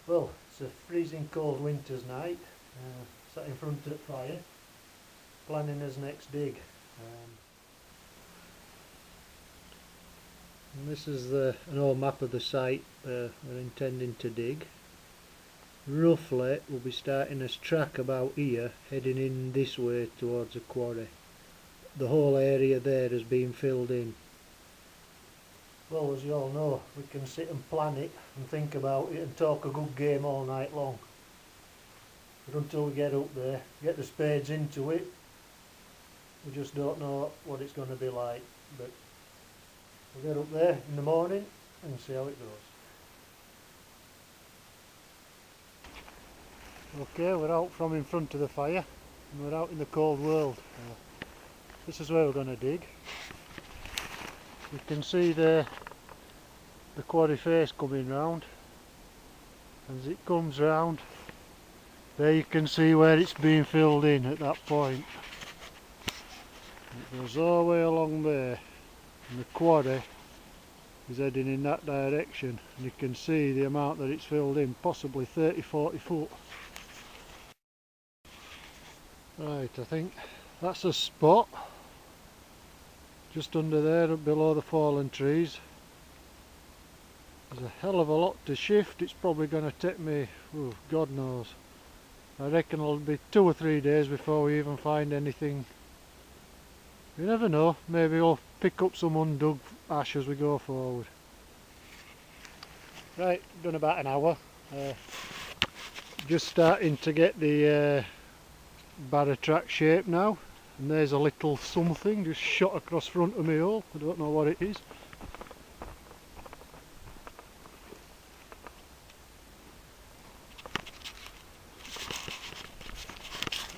Well, it's a freezing cold winter's night, sat in front of the fire, planning his next dig. And this is an old map of the site we're intending to dig. Roughly we'll be starting this track about here, heading in this way towards the quarry. The whole area there has been filled in. Well, as you all know, we can sit and plan it and think about it and talk a good game all night long. But until we get up there, get the spades into it, we just don't know what it's going to be like. But we'll get up there in the morning and see how it goes. Okay, we're out from in front of the fire and we're out in the cold world. This is where we're going to dig. You can see the quarry face coming round. As it comes round, there you can see where it's being filled in at that point. It goes all the way along there, and the quarry is heading in that direction, and you can see the amount that it's filled in, possibly 30-40 foot. Right, I think that's a spot just under there, up below the fallen trees. There's a hell of a lot to shift. It's probably going to take me, God knows, I reckon it'll be 2 or 3 days before we even find anything. You never know, maybe we'll pick up some undug ash as we go forward. Right, done about an hour. Just starting to get the barrow track shape now, and there's a little something just shot across front of me hole. I don't know what it is.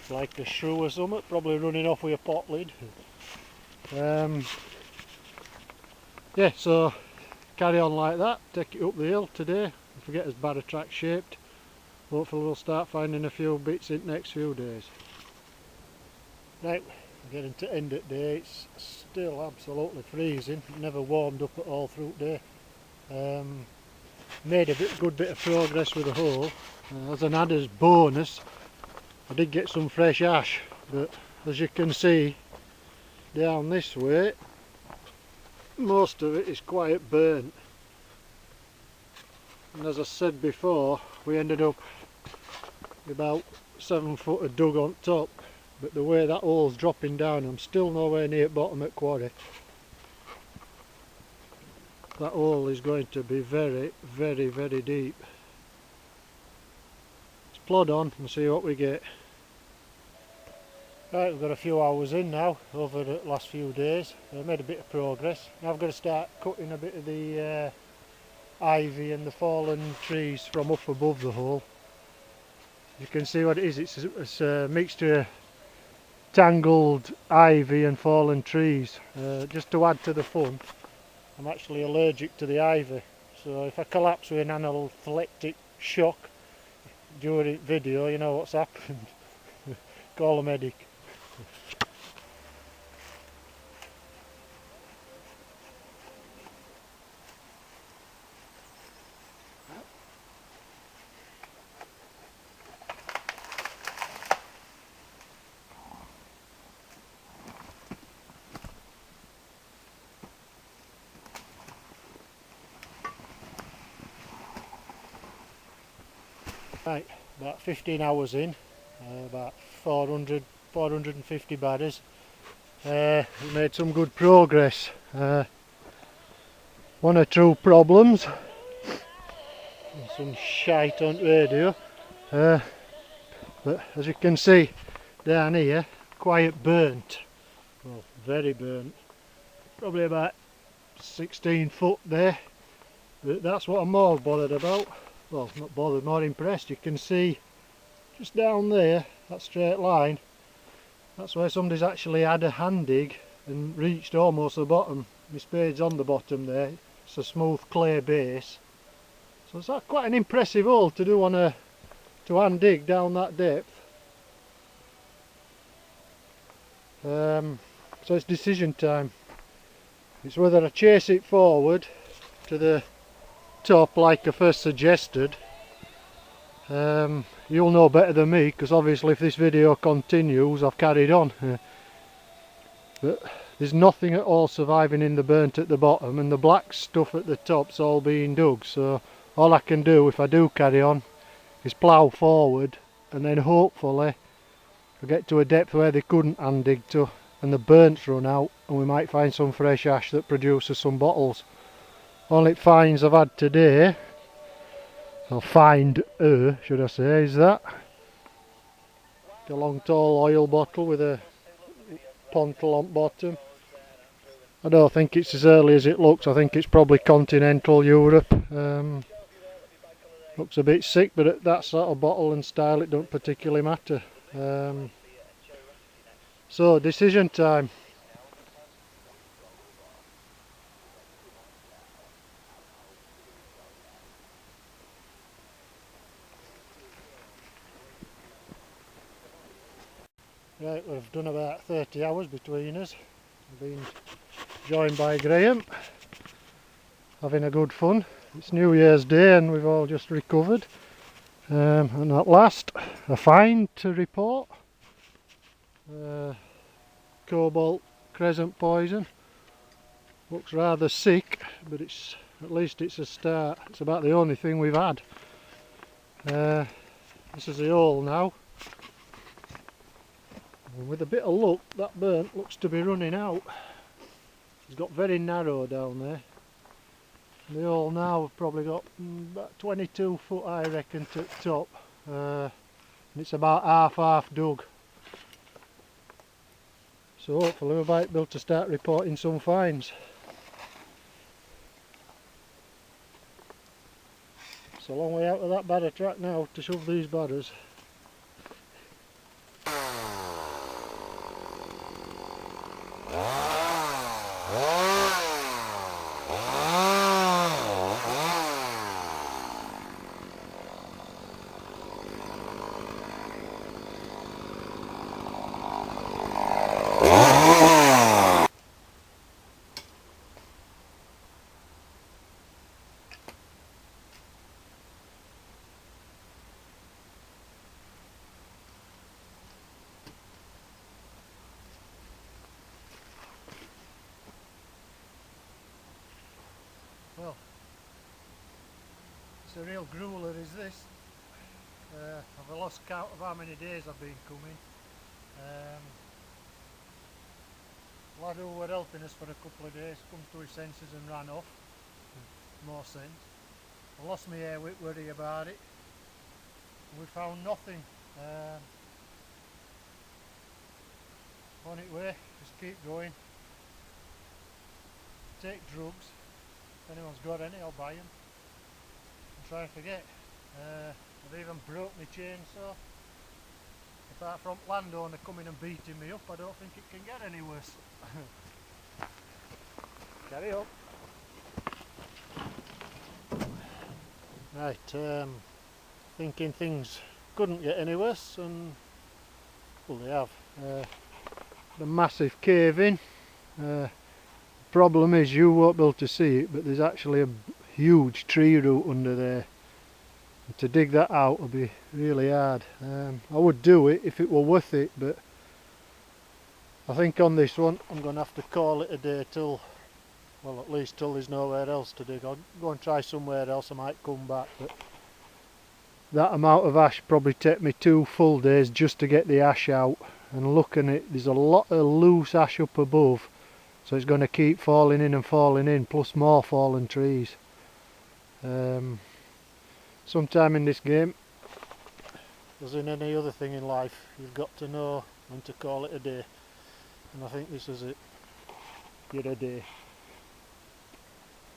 It's like a shrew or something, probably running off with a pot lid. Yeah, so carry on like that, take it up the hill today, if we get as barrow track shaped. Hopefully we'll start finding a few bits in the next few days. Right, we're getting to end of the day. It's still absolutely freezing. It never warmed up at all through the day. Made a good bit of progress with the hole. As an added bonus, I did get some fresh ash, but as you can see down this way, most of it is quite burnt. And as I said before, we ended up with about 7 foot of dug on top. But the way that hole's dropping down, I'm still nowhere near bottom at quarry. That hole is going to be very, very, very deep. Let's plod on and see what we get. Right, we've got a few hours in now over the last few days. I've made a bit of progress. Now I've got to start cutting a bit of the ivy and the fallen trees from up above the hole. You can see what it is. It's a mixture of tangled ivy and fallen trees. Just to add to the fun, I'm actually allergic to the ivy, so if I collapse with an anaphylactic shock during the video, you know what's happened. Call a medic. Right, about 15 hours in, about 450 barrows. We made some good progress. One or two problems, some shite on radio, but as you can see down here, quite burnt, well, very burnt, probably about 16 foot there, but that's what I'm more bothered about. Well, not bothered, more impressed. You can see just down there, that straight line, that's where somebody's actually had a hand dig and reached almost the bottom. My spade's on the bottom there. It's a smooth clay base. So it's quite an impressive hole to do to hand dig down that depth. So it's decision time. It's whether I chase it forward to the top like I first suggested, You'll know better than me, because obviously if this video continues I've carried on. But there's nothing at all surviving in the burnt at the bottom, and the black stuff at the top's all being dug, so all I can do if I do carry on is plough forward, and then hopefully I'll get to a depth where they couldn't hand dig to and the burnt's run out, and we might find some fresh ash that produces some bottles. Only finds I've had today, or should I say, is that a long tall oil bottle with a pontle on bottom. I don't think it's as early as it looks. I think it's probably continental Europe. Looks a bit sick, but at that sort of bottle and style it don't particularly matter. So decision time. Right, we've done about 30 hours between us. We've been joined by Graham, having a good fun. It's New Year's Day and we've all just recovered. And at last, a find to report. Cobalt crescent poison. Looks rather sick, but at least it's a start. It's about the only thing we've had. This is the hole now. And with a bit of luck, that burnt looks to be running out. It's got very narrow down there. The hole now have probably got about 22 foot, I reckon, to the top. And it's about half dug. So hopefully we might be able to start reporting some finds. It's a long way out of that badder track now to shove these badders. Well, it's a real grueler, is this. I've lost count of how many days I've been coming. Lad who were helping us for a couple of days come to his senses and ran off. More sense. I lost my hair with worry about it. We found nothing. On it way, just keep going. Take drugs. If anyone's got any, I'll buy them. And try and forget. I've even broke my chainsaw. Apart from landowner coming and beating me up, I don't think it can get any worse. Carry on. Right, thinking things couldn't get any worse, and well, they have. The massive cave in. Problem is you won't be able to see it, but there's actually a huge tree root under there. And to dig that out will be really hard. I would do it if it were worth it, but I think on this one I'm going to have to call it a day till, well, at least till there's nowhere else to dig. I'll go and try somewhere else, I might come back, but that amount of ash probably take me 2 full days just to get the ash out. And looking at it, there's a lot of loose ash up above, so it's going to keep falling in, plus more fallen trees. Sometime in this game, as in any other thing in life, you've got to know when to call it a day, and I think this is it. You're a day.